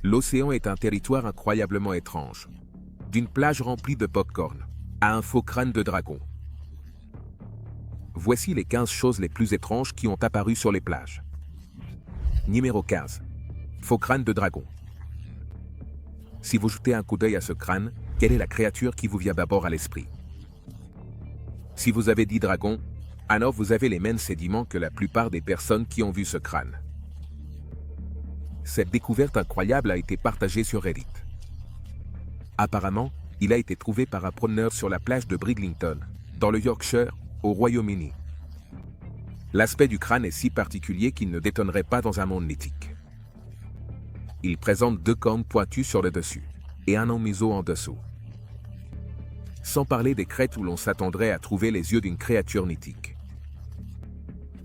L'océan est un territoire incroyablement étrange. D'une plage remplie de pop-corn à un faux crâne de dragon. Voici les 15 choses les plus étranges qui ont apparu sur les plages. Numéro 15. Faux crâne de dragon. Si vous jetez un coup d'œil à ce crâne, quelle est la créature qui vous vient d'abord à l'esprit? Si vous avez dit dragon, alors vous avez les mêmes sédiments que la plupart des personnes qui ont vu ce crâne. Cette découverte incroyable a été partagée sur Reddit. Apparemment, il a été trouvé par un promeneur sur la plage de Bridlington, dans le Yorkshire, au Royaume-Uni. L'aspect du crâne est si particulier qu'il ne détonnerait pas dans un monde mythique. Il présente 2 cornes pointues sur le dessus, et un en museau en dessous. Sans parler des crêtes où l'on s'attendrait à trouver les yeux d'une créature mythique.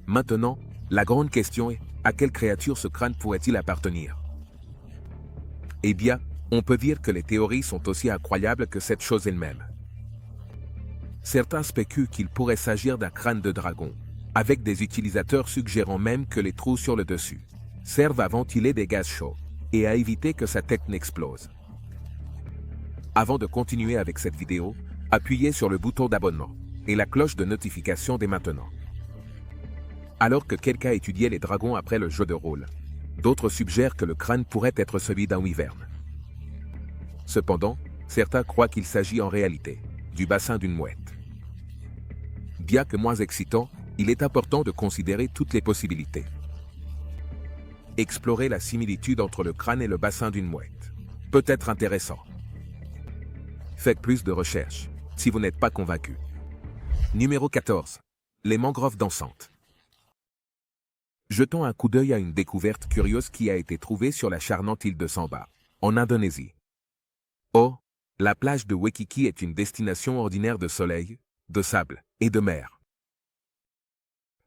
Maintenant, la grande question est, à quelle créature ce crâne pourrait-il appartenir? Eh bien, on peut dire que les théories sont aussi incroyables que cette chose elle-même. Certains spéculent qu'il pourrait s'agir d'un crâne de dragon, avec des utilisateurs suggérant même que les trous sur le dessus servent à ventiler des gaz chauds et à éviter que sa tête n'explose. Avant de continuer avec cette vidéo, appuyez sur le bouton d'abonnement et la cloche de notification dès maintenant. Alors que quelqu'un étudiait les dragons après le jeu de rôle, d'autres suggèrent que le crâne pourrait être celui d'un wyvern. Cependant, certains croient qu'il s'agit en réalité du bassin d'une mouette. Bien que moins excitant, il est important de considérer toutes les possibilités. Explorer la similitude entre le crâne et le bassin d'une mouette peut être intéressant. Faites plus de recherches si vous n'êtes pas convaincu. Numéro 14. Les mangroves dansantes. Jetons un coup d'œil à une découverte curieuse qui a été trouvée sur la charmante île de Samba, en Indonésie. Oh, la plage de Waikiki est une destination ordinaire de soleil, de sable et de mer.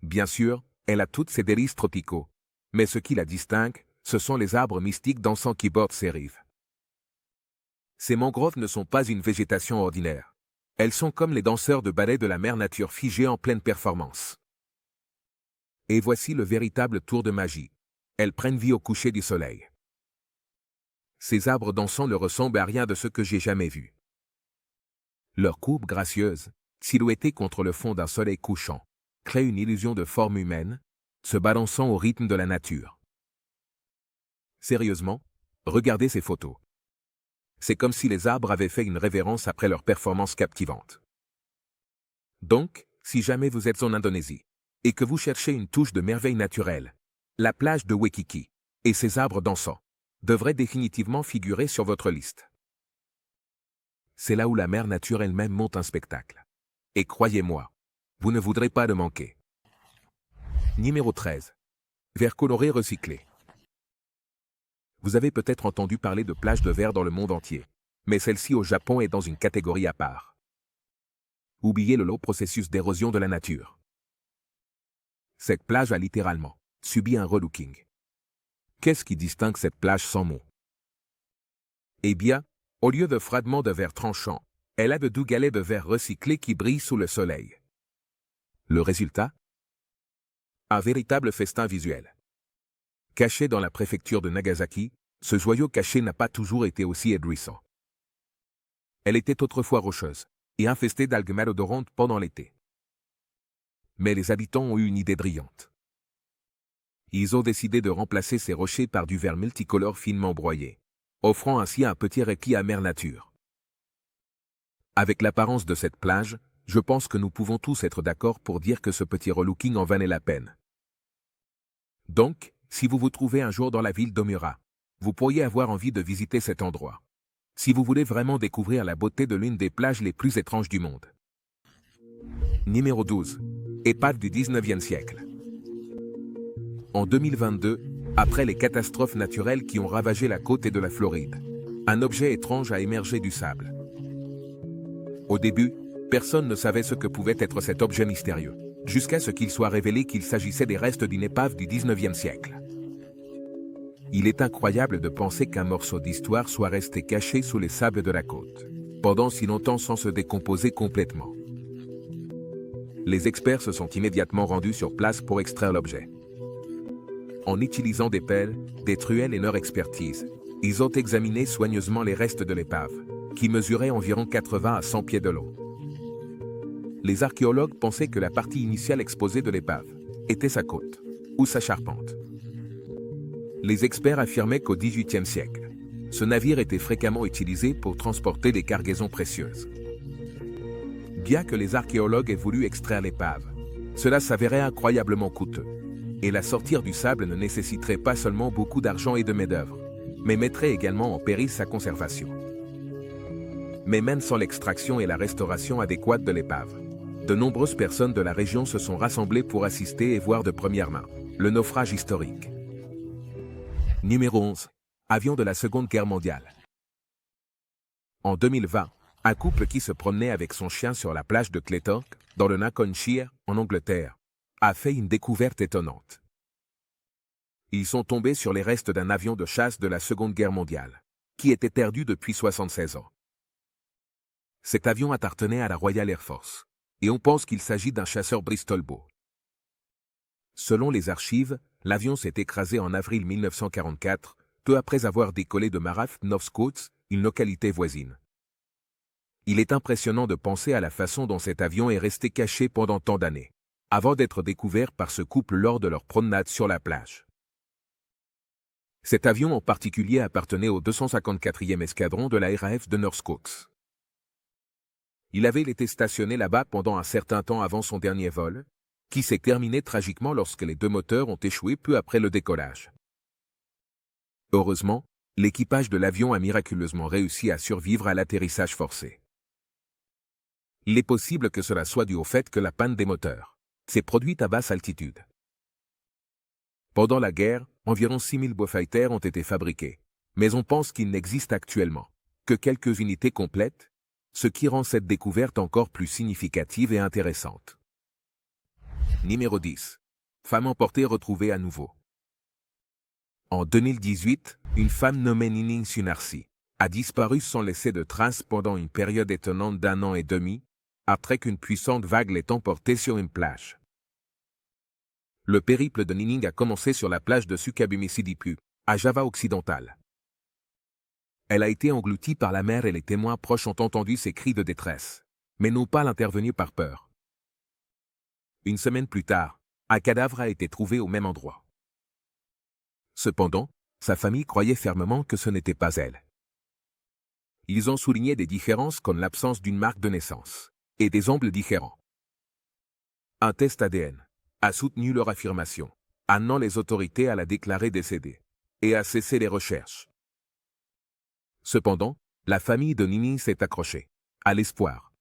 Bien sûr, elle a toutes ses délices tropicaux, mais ce qui la distingue, ce sont les arbres mystiques dansants qui bordent ses rives. Ces mangroves ne sont pas une végétation ordinaire. Elles sont comme les danseurs de ballet de la mère nature figés en pleine performance. Et voici le véritable tour de magie. Elles prennent vie au coucher du soleil. Ces arbres dansants ne ressemblent à rien de ce que j'ai jamais vu. Leur courbe gracieuse, silhouettée contre le fond d'un soleil couchant, crée une illusion de forme humaine, se balançant au rythme de la nature. Sérieusement, regardez ces photos. C'est comme si les arbres avaient fait une révérence après leur performance captivante. Donc, si jamais vous êtes en Indonésie, et que vous cherchez une touche de merveille naturelle, la plage de Waikiki et ses arbres dansants devraient définitivement figurer sur votre liste. C'est là où la mère nature elle-même monte un spectacle. Et croyez-moi, vous ne voudrez pas le manquer. Numéro 13. Verre coloré recyclé. Vous avez peut-être entendu parler de plages de verre dans le monde entier, mais celle-ci au Japon est dans une catégorie à part. Oubliez le long processus d'érosion de la nature. Cette plage a littéralement subi un relooking. Qu'est-ce qui distingue cette plage sans mots? Eh bien, au lieu de fragments de verre tranchants, elle a de doux galets de verre recyclés qui brillent sous le soleil. Le résultat? Un véritable festin visuel. Caché dans la préfecture de Nagasaki, ce joyau caché n'a pas toujours été aussi éblouissant. Elle était autrefois rocheuse et infestée d'algues malodorantes pendant l'été. Mais les habitants ont eu une idée brillante. Ils ont décidé de remplacer ces rochers par du verre multicolore finement broyé, offrant ainsi un petit répit à mère nature. Avec l'apparence de cette plage, je pense que nous pouvons tous être d'accord pour dire que ce petit relooking en valait la peine. Donc, si vous vous trouvez un jour dans la ville d'Omura, vous pourriez avoir envie de visiter cet endroit. Si vous voulez vraiment découvrir la beauté de l'une des plages les plus étranges du monde. Numéro 12. Épave du 19e siècle. En 2022, après les catastrophes naturelles qui ont ravagé la côte et de la Floride, un objet étrange a émergé du sable. Au début, personne ne savait ce que pouvait être cet objet mystérieux, jusqu'à ce qu'il soit révélé qu'il s'agissait des restes d'une épave du 19e siècle. Il est incroyable de penser qu'un morceau d'histoire soit resté caché sous les sables de la côte, pendant si longtemps sans se décomposer complètement. Les experts se sont immédiatement rendus sur place pour extraire l'objet. En utilisant des pelles, des truelles et leur expertise, Ils ont examiné soigneusement les restes de l'épave, qui mesuraient environ 80 à 100 pieds de long. Les archéologues pensaient que la partie initiale exposée de l'épave était sa côte, ou sa charpente. Les experts affirmaient qu'au XVIIIe siècle, ce navire était fréquemment utilisé pour transporter des cargaisons précieuses. Bien que les archéologues aient voulu extraire l'épave, cela s'avérait incroyablement coûteux, et la sortir du sable ne nécessiterait pas seulement beaucoup d'argent et de main-d'œuvre, mais mettrait également en péril sa conservation. Mais même sans l'extraction et la restauration adéquate de l'épave, de nombreuses personnes de la région se sont rassemblées pour assister et voir de première main le naufrage historique. Numéro 11. Avion de la Seconde Guerre mondiale. En 2020, un couple qui se promenait avec son chien sur la plage de Claythorpe, dans le Lincolnshire, en Angleterre, a fait une découverte étonnante. Ils sont tombés sur les restes d'un avion de chasse de la Seconde Guerre mondiale, qui était perdu depuis 76 ans. Cet avion appartenait à la Royal Air Force, et on pense qu'il s'agit d'un chasseur Bristol Bow. Selon les archives, l'avion s'est écrasé en avril 1944, peu après avoir décollé de Marath, North Scots, une localité voisine. Il est impressionnant de penser à la façon dont cet avion est resté caché pendant tant d'années, avant d'être découvert par ce couple lors de leur promenade sur la plage. Cet avion en particulier appartenait au 254e escadron de la RAF de North Scots. Il avait été stationné là-bas pendant un certain temps avant son dernier vol, qui s'est terminé tragiquement lorsque les deux moteurs ont échoué peu après le décollage. Heureusement, l'équipage de l'avion a miraculeusement réussi à survivre à l'atterrissage forcé. Il est possible que cela soit dû au fait que la panne des moteurs s'est produite à basse altitude. Pendant la guerre, environ 6000 Beaufighter ont été fabriqués, mais on pense qu'il n'existe actuellement que quelques unités complètes, ce qui rend cette découverte encore plus significative et intéressante. Numéro 10. Femme emportée retrouvée à nouveau. En 2018, une femme nommée Nining Sunarsi a disparu sans laisser de traces pendant une période étonnante d'1 an et demi, après qu'une puissante vague l'ait emportée sur une plage. Le périple de Nining a commencé sur la plage de Sukabumi Sidipu, à Java occidental. Elle a été engloutie par la mer et les témoins proches ont entendu ses cris de détresse, mais n'ont pas intervenu par peur. Une semaine plus tard, un cadavre a été trouvé au même endroit. Cependant, sa famille croyait fermement que ce n'était pas elle. Ils ont souligné des différences comme l'absence d'une marque de naissance et des ongles différents. Un test ADN a soutenu leur affirmation, amenant les autorités à la déclarer décédée et à cesser les recherches. Cependant, la famille de Nining s'est accrochée à l'espoir.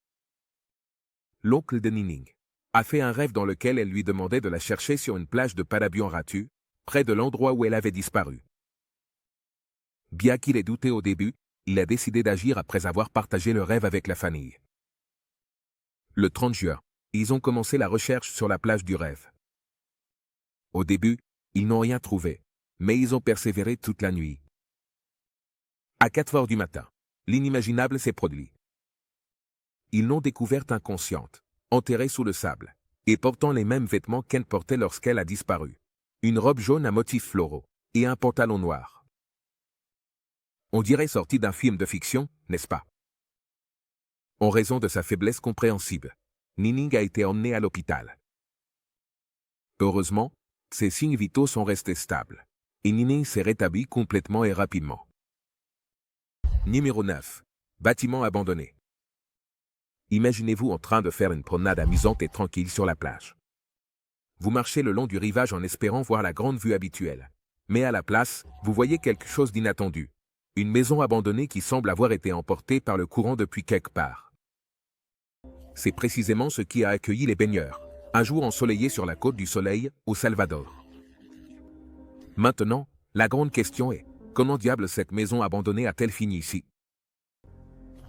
L'oncle de Nining a fait un rêve dans lequel elle lui demandait de la chercher sur une plage de Palabuan-Ratu, près de l'endroit où elle avait disparu. Bien qu'il ait douté au début, il a décidé d'agir après avoir partagé le rêve avec la famille. Le 30 juin, ils ont commencé la recherche sur la plage du rêve. Au début, ils n'ont rien trouvé, mais ils ont persévéré toute la nuit. À 4 heures du matin, l'inimaginable s'est produit. Ils l'ont découverte inconsciente, enterrée sous le sable, et portant les mêmes vêtements qu'elle portait lorsqu'elle a disparu. Une robe jaune à motifs floraux, et un pantalon noir. On dirait sorti d'un film de fiction, n'est-ce pas? En raison de sa faiblesse compréhensible, Nining a été emmenée à l'hôpital. Heureusement, ses signes vitaux sont restés stables, et Nining s'est rétablie complètement et rapidement. Numéro 9. Bâtiment abandonné. Imaginez-vous en train de faire une promenade amusante et tranquille sur la plage. Vous marchez le long du rivage en espérant voir la grande vue habituelle. Mais à la place, vous voyez quelque chose d'inattendu. Une maison abandonnée qui semble avoir été emportée par le courant depuis quelque part. C'est précisément ce qui a accueilli les baigneurs, un jour ensoleillé sur la côte du Soleil, au Salvador. Maintenant, la grande question est, comment diable cette maison abandonnée a-t-elle fini ici?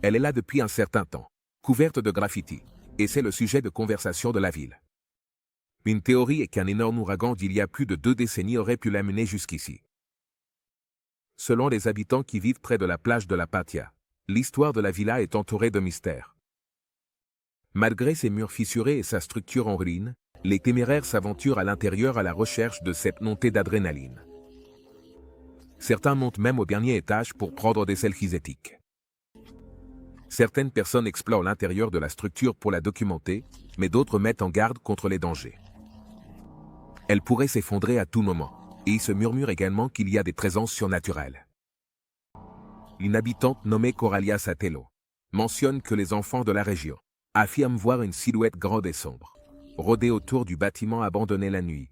Elle est là depuis un certain temps, couverte de graffitis, et c'est le sujet de conversation de la ville. Une théorie est qu'un énorme ouragan d'il y a plus de 2 décennies aurait pu l'amener jusqu'ici. Selon les habitants qui vivent près de la plage de la Patia, l'histoire de la villa est entourée de mystères. Malgré ses murs fissurés et sa structure en ruine, les téméraires s'aventurent à l'intérieur à la recherche de cette montée d'adrénaline. Certains montent même au dernier étage pour prendre des selfies éthiques. Certaines personnes explorent l'intérieur de la structure pour la documenter, mais d'autres mettent en garde contre les dangers. Elle pourrait s'effondrer à tout moment, et il se murmure également qu'il y a des présences surnaturelles. Une habitante nommée Coralia Satello mentionne que les enfants de la région affirment voir une silhouette grande et sombre rôder autour du bâtiment abandonné la nuit.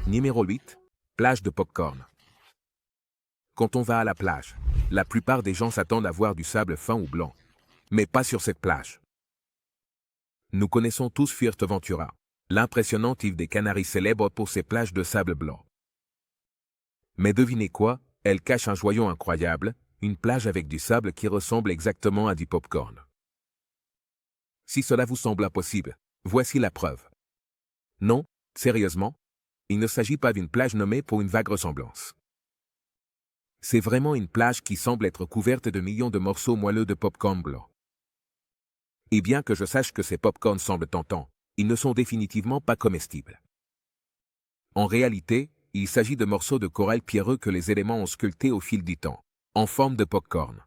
Numéro 8. Plage de Popcorn. Quand on va à la plage, la plupart des gens s'attendent à voir du sable fin ou blanc, mais pas sur cette plage. Nous connaissons tous Fuerteventura, l'impressionnante île des Canaries célèbre pour ses plages de sable blanc. Mais devinez quoi, elle cache un joyau incroyable, une plage avec du sable qui ressemble exactement à du popcorn. Si cela vous semble impossible, voici la preuve. Non, sérieusement, il ne s'agit pas d'une plage nommée pour une vague ressemblance. C'est vraiment une plage qui semble être couverte de millions de morceaux moelleux de popcorn blanc. Et bien que je sache que ces popcorns semblent tentants, ils ne sont définitivement pas comestibles. En réalité, il s'agit de morceaux de corail pierreux que les éléments ont sculptés au fil du temps, en forme de popcorn.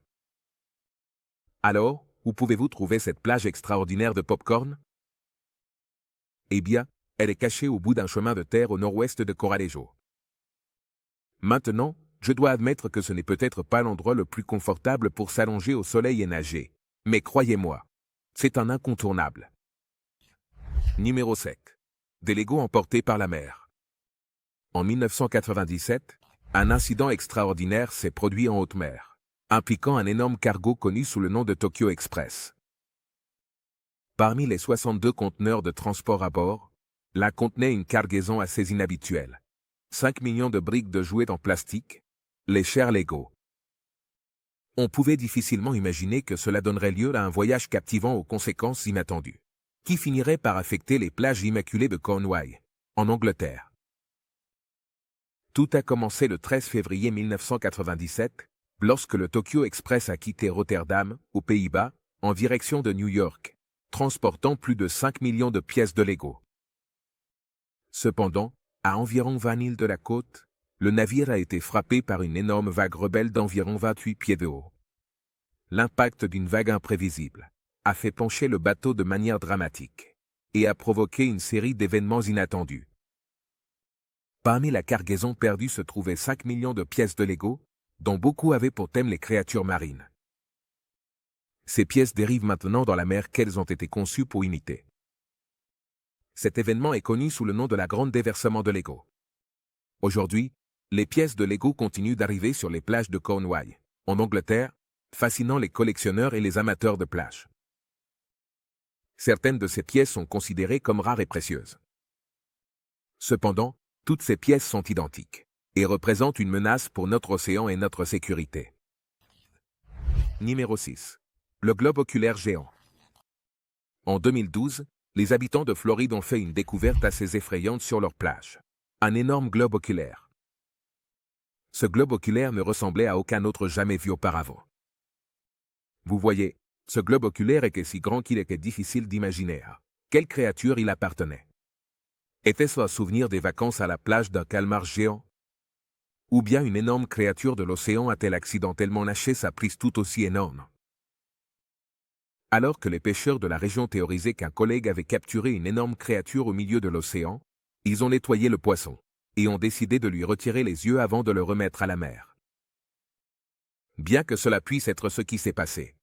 Alors, où pouvez-vous trouver cette plage extraordinaire de popcorn? Eh bien, elle est cachée au bout d'un chemin de terre au nord-ouest de Coralejo. Maintenant, je dois admettre que ce n'est peut-être pas l'endroit le plus confortable pour s'allonger au soleil et nager, mais croyez-moi, c'est un incontournable. Numéro 7. Des Legos emportés par la mer. En 1997, un incident extraordinaire s'est produit en haute mer, impliquant un énorme cargo connu sous le nom de Tokyo Express. Parmi les 62 conteneurs de transport à bord, l'un contenait une cargaison assez inhabituelle. 5 millions de briques de jouets en plastique, les chers Lego. On pouvait difficilement imaginer que cela donnerait lieu à un voyage captivant aux conséquences inattendues, qui finirait par affecter les plages immaculées de Cornwall, en Angleterre. Tout a commencé le 13 février 1997, lorsque le Tokyo Express a quitté Rotterdam, aux Pays-Bas, en direction de New York, transportant plus de 5 millions de pièces de Lego. Cependant, à environ 20 milles de la côte, le navire a été frappé par une énorme vague rebelle d'environ 28 pieds de haut. L'impact d'une vague imprévisible a fait pencher le bateau de manière dramatique et a provoqué une série d'événements inattendus. Parmi la cargaison perdue se trouvaient 5 millions de pièces de Lego, dont beaucoup avaient pour thème les créatures marines. Ces pièces dérivent maintenant dans la mer qu'elles ont été conçues pour imiter. Cet événement est connu sous le nom de la Grande Déversement de Lego. Aujourd'hui, les pièces de Lego continuent d'arriver sur les plages de Cornwall, en Angleterre, fascinant les collectionneurs et les amateurs de plage. Certaines de ces pièces sont considérées comme rares et précieuses. Cependant, toutes ces pièces sont identiques et représentent une menace pour notre océan et notre sécurité. Numéro 6. Le globe oculaire géant. En 2012, les habitants de Floride ont fait une découverte assez effrayante sur leur plage. Un énorme globe oculaire. Ce globe oculaire ne ressemblait à aucun autre jamais vu auparavant. Vous voyez, ce globe oculaire était si grand qu'il était difficile d'imaginer à quelle créature il appartenait. Était-ce un souvenir des vacances à la plage d'un calmar géant? Ou bien une énorme créature de l'océan a-t-elle accidentellement lâché sa prise tout aussi énorme? Alors que les pêcheurs de la région théorisaient qu'un collègue avait capturé une énorme créature au milieu de l'océan, ils ont nettoyé le poisson et ont décidé de lui retirer les yeux avant de le remettre à la mer. Bien que cela puisse être ce qui s'est passé,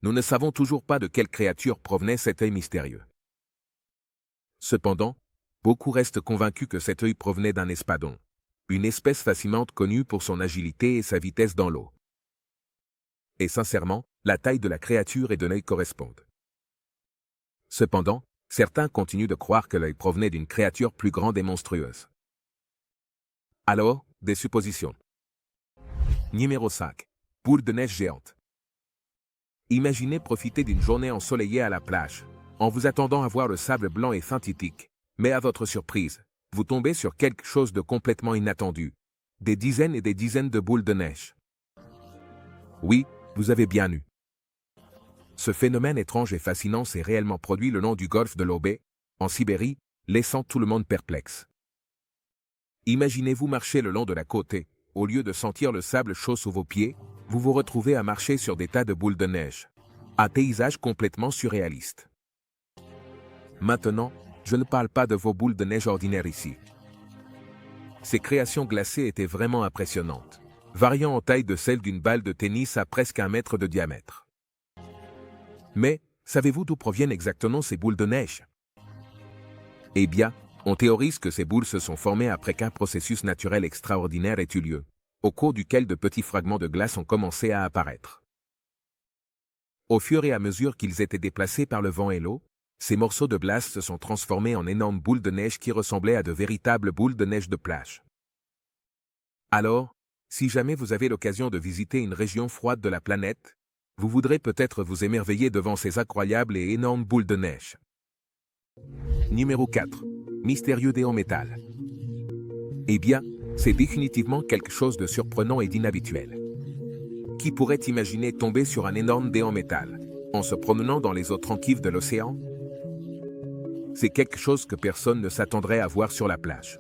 nous ne savons toujours pas de quelle créature provenait cet œil mystérieux. Cependant, beaucoup restent convaincus que cet œil provenait d'un espadon, une espèce fascinante connue pour son agilité et sa vitesse dans l'eau. Et sincèrement, la taille de la créature et de l'œil correspondent. Cependant, certains continuent de croire que l'œil provenait d'une créature plus grande et monstrueuse. Alors, des suppositions. Numéro 5. Boule de neige géante. Imaginez profiter d'une journée ensoleillée à la plage, en vous attendant à voir le sable blanc et synthétique, mais à votre surprise, vous tombez sur quelque chose de complètement inattendu. Des dizaines et des dizaines de boules de neige. Oui, vous avez bien eu. Ce phénomène étrange et fascinant s'est réellement produit le long du golfe de Lobé, en Sibérie, laissant tout le monde perplexe. Imaginez-vous marcher le long de la côte et, au lieu de sentir le sable chaud sous vos pieds, vous vous retrouvez à marcher sur des tas de boules de neige. Un paysage complètement surréaliste. Maintenant, je ne parle pas de vos boules de neige ordinaires ici. Ces créations glacées étaient vraiment impressionnantes, variant en taille de celle d'une balle de tennis à presque 1 mètre de diamètre. Mais, savez-vous d'où proviennent exactement ces boules de neige? Eh bien, on théorise que ces boules se sont formées après qu'un processus naturel extraordinaire ait eu lieu, au cours duquel de petits fragments de glace ont commencé à apparaître. Au fur et à mesure qu'ils étaient déplacés par le vent et l'eau, ces morceaux de glace se sont transformés en énormes boules de neige qui ressemblaient à de véritables boules de neige de plage. Alors, si jamais vous avez l'occasion de visiter une région froide de la planète, vous voudrez peut-être vous émerveiller devant ces incroyables et énormes boules de neige. Numéro 4. Mystérieux dé en métal. Eh bien, c'est définitivement quelque chose de surprenant et d'inhabituel. Qui pourrait imaginer tomber sur un énorme dé en métal, en se promenant dans les eaux tranquilles de l'océan? C'est quelque chose que personne ne s'attendrait à voir sur la plage.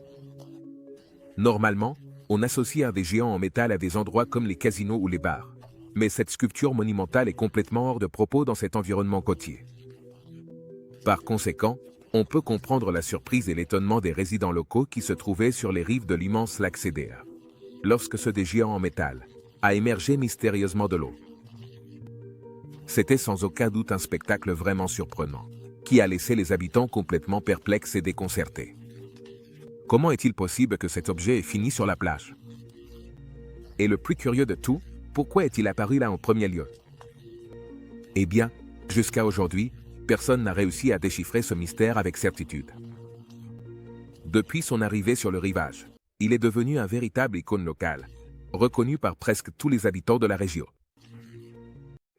Normalement, on associe un des géants en métal à des endroits comme les casinos ou les bars. Mais cette sculpture monumentale est complètement hors de propos dans cet environnement côtier. Par conséquent, on peut comprendre la surprise et l'étonnement des résidents locaux qui se trouvaient sur les rives de l'immense lac Sedair, lorsque ce dé géant en métal a émergé mystérieusement de l'eau. C'était sans aucun doute un spectacle vraiment surprenant, qui a laissé les habitants complètement perplexes et déconcertés. Comment est-il possible que cet objet ait fini sur la plage? Et le plus curieux de tout, pourquoi est-il apparu là en premier lieu? Eh bien, jusqu'à aujourd'hui, personne n'a réussi à déchiffrer ce mystère avec certitude. Depuis son arrivée sur le rivage, il est devenu un véritable icône locale, reconnu par presque tous les habitants de la région.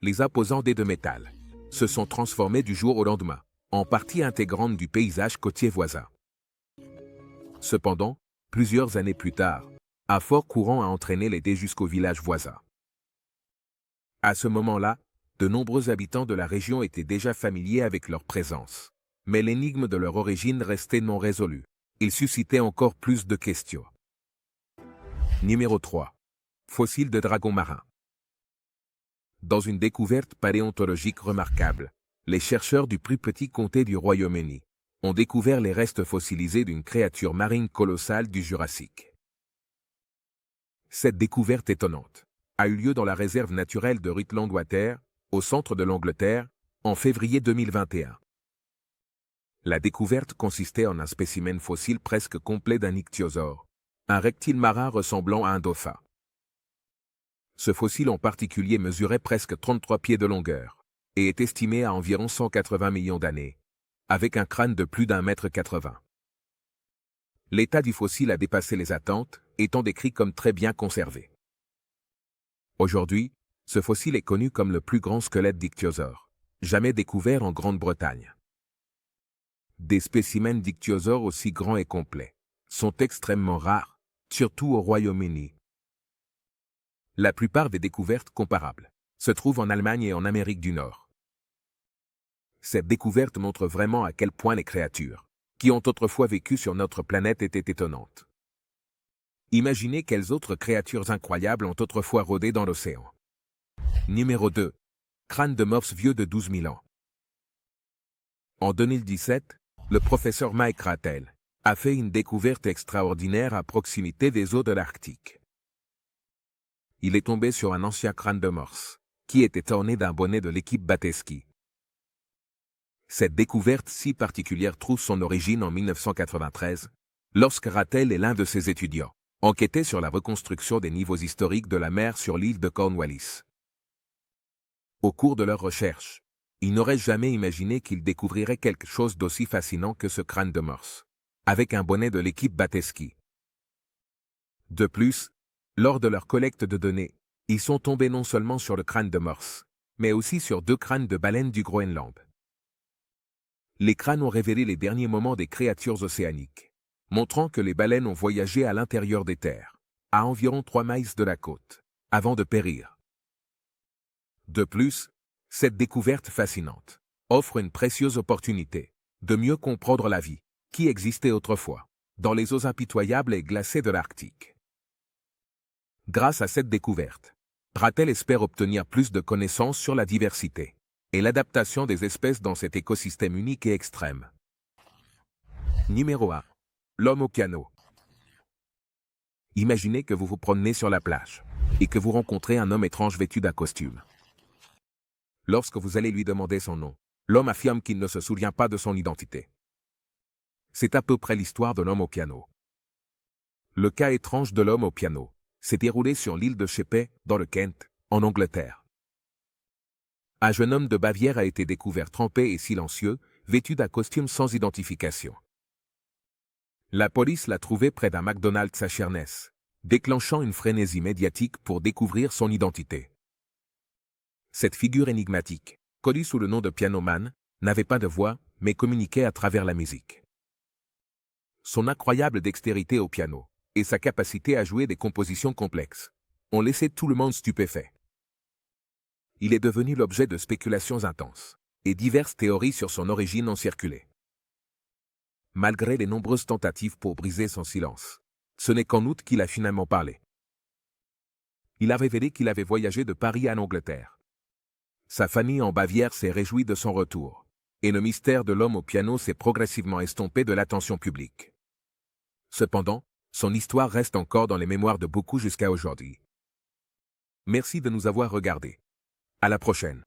Les imposants dés de métal se sont transformés du jour au lendemain, en partie intégrante du paysage côtier voisin. Cependant, plusieurs années plus tard, un fort courant a entraîné les dés jusqu'au village voisin. À ce moment-là, de nombreux habitants de la région étaient déjà familiers avec leur présence. Mais l'énigme de leur origine restait non résolue. Ils suscitaient encore plus de questions. Numéro 3. Fossiles de dragons marins. Dans une découverte paléontologique remarquable, les chercheurs du plus petit comté du Royaume-Uni ont découvert les restes fossilisés d'une créature marine colossale du Jurassique. Cette découverte étonnante a eu lieu dans la réserve naturelle de Rutland Water, au centre de l'Angleterre, en février 2021. La découverte consistait en un spécimen fossile presque complet d'un ichthyosaure, un reptile marin ressemblant à un dauphin. Ce fossile en particulier mesurait presque 33 pieds de longueur et est estimé à environ 180 millions d'années, avec un crâne de plus d'1,80 m. L'état du fossile a dépassé les attentes, étant décrit comme très bien conservé. Aujourd'hui, ce fossile est connu comme le plus grand squelette d'ichthyosaure, jamais découvert en Grande-Bretagne. Des spécimens d'ichthyosaures aussi grands et complets sont extrêmement rares, surtout au Royaume-Uni. La plupart des découvertes comparables se trouvent en Allemagne et en Amérique du Nord. Cette découverte montre vraiment à quel point les créatures, qui ont autrefois vécu sur notre planète, étaient étonnantes. Imaginez quelles autres créatures incroyables ont autrefois rôdé dans l'océan. Numéro 2. Crâne de morse vieux de 12 000 ans. En 2017, le professeur Mike Rattel a fait une découverte extraordinaire à proximité des eaux de l'Arctique. Il est tombé sur un ancien crâne de morse, qui était orné d'un bonnet de l'équipe Bateski. Cette découverte si particulière trouve son origine en 1993, lorsque Rattel et l'un de ses étudiants enquêtaient sur la reconstruction des niveaux historiques de la mer sur l'île de Cornwallis. Au cours de leurs recherches, ils n'auraient jamais imaginé qu'ils découvriraient quelque chose d'aussi fascinant que ce crâne de morse, avec un bonnet de l'équipe Bateski. De plus, lors de leur collecte de données, ils sont tombés non seulement sur le crâne de morse, mais aussi sur 2 crânes de baleines du Groenland. Les crânes ont révélé les derniers moments des créatures océaniques, montrant que les baleines ont voyagé à l'intérieur des terres, à environ 3 miles de la côte, avant de périr. De plus, cette découverte fascinante offre une précieuse opportunité de mieux comprendre la vie qui existait autrefois dans les eaux impitoyables et glacées de l'Arctique. Grâce à cette découverte, Rattel espère obtenir plus de connaissances sur la diversité et l'adaptation des espèces dans cet écosystème unique et extrême. Numéro 1. L'homme au piano. Imaginez que vous vous promenez sur la plage et que vous rencontrez un homme étrange vêtu d'un costume. Lorsque vous allez lui demander son nom, l'homme affirme qu'il ne se souvient pas de son identité. C'est à peu près l'histoire de l'homme au piano. Le cas étrange de l'homme au piano s'est déroulé sur l'île de Sheppey, dans le Kent, en Angleterre. Un jeune homme de Bavière a été découvert trempé et silencieux, vêtu d'un costume sans identification. La police l'a trouvé près d'un McDonald's à Sheerness, déclenchant une frénésie médiatique pour découvrir son identité. Cette figure énigmatique, connue sous le nom de Piano Man, n'avait pas de voix, mais communiquait à travers la musique. Son incroyable dextérité au piano et sa capacité à jouer des compositions complexes ont laissé tout le monde stupéfait. Il est devenu l'objet de spéculations intenses, et diverses théories sur son origine ont circulé. Malgré les nombreuses tentatives pour briser son silence, ce n'est qu'en août qu'il a finalement parlé. Il a révélé qu'il avait voyagé de Paris à l'Angleterre. Sa famille en Bavière s'est réjouie de son retour, et le mystère de l'homme au piano s'est progressivement estompé de l'attention publique. Cependant, son histoire reste encore dans les mémoires de beaucoup jusqu'à aujourd'hui. Merci de nous avoir regardés. À la prochaine.